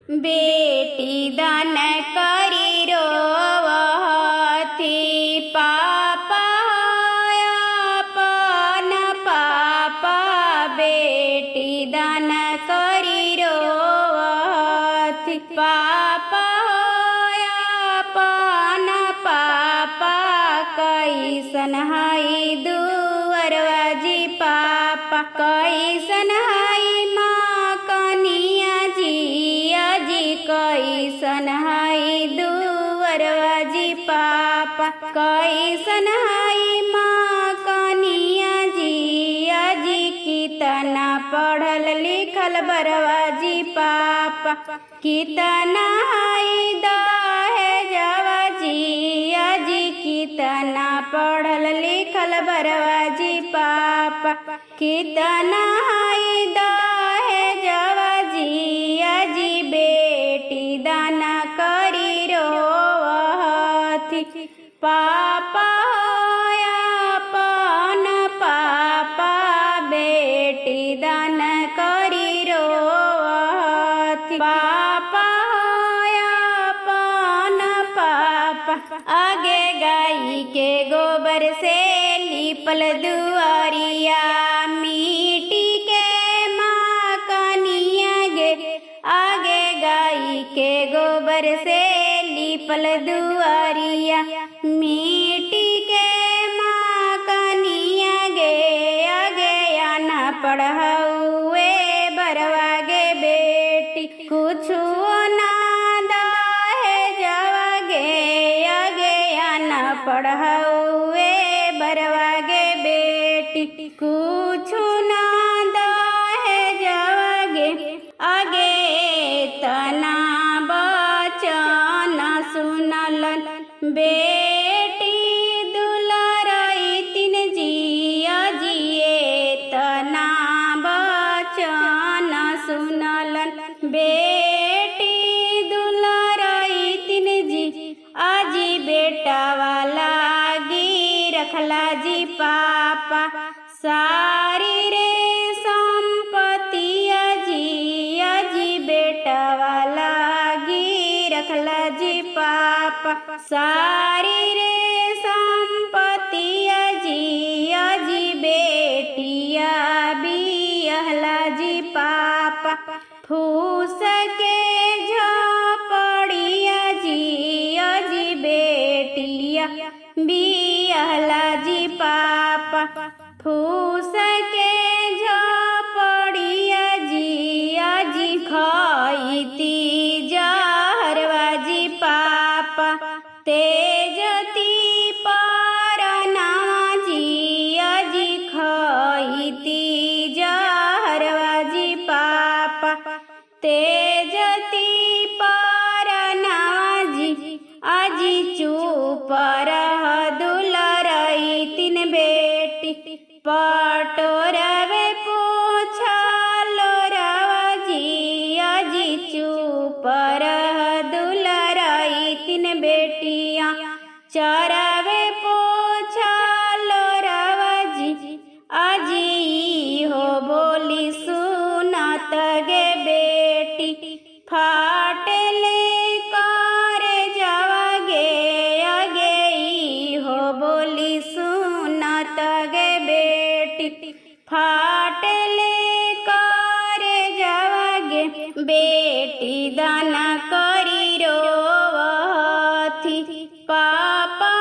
बेटी दान करी रोवती पापा अपन पापा बेटी दान करी रोवती पापा अपन पापा कैसन हई दुअरवा जी पापा कैसन हई माँ कनिया जी अजी कैसन हई दुअरवा जी पापा कैसन हई माँ कनिया जी अजी कितना पढ़ल लिखल बरवा जी पापा कितना हई दहेजवा जी अजी कितना पढ़ल लिखल बरवा जी पापा कितना हई दहेजवा जी अजी बेटी दाना करी रोवती पापा अपन पापा बेटी दान करी रोवती पापा अपन पापा आगे गाई के गोबर से लिपल दुआरिया मिट्टी के माँ कनिया गे आगे गाई के गोबर से लिपल दुआरिया मिट्टी के माँ कनिया गे आगे आना पढ़ाऊए बरवा गे बेटी कुछु ना दहेजवा गे आगे आना पढ़ाऊए बरवा गे बेटी कुछु ना दहेजवा गे आगे तना बचन सुनलन बेटी दुलारई तीन जिया जिए तना बचन सुनलन बेटी दुलारई तीन जी आजी बेटा वाला गी रखला जी पापा सारी रे संपत्ति अजी बेटा वाला गी रखला जी पापा सारी रे संपत्ति अजी बेटिया बिहला जी पापा फूस के झोपड़िया जी अजी बेटिया बिहला जी पापा फूस के झोपड़िया जी अजी खईती जहरवा जी पापा तेजती परनावा जी अजी खईती जहरवा जी पापा तेजती परनावा जी अजी चुप रह दुलारई तीन बेटी पटोरवे पूछलो रवा जी अजी चुप रह दुलारई तीन बेटियाँ चरवे पूछलो रवा जी अजी हो बोली सुनत गे बेटी फाटले करे जवा गे आगे हो बोली सुनत गे बेटी फाटले करे जवा गे बेटी दाना करी रोवती पापा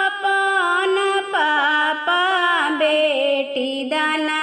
अपन पापा बेटी दाना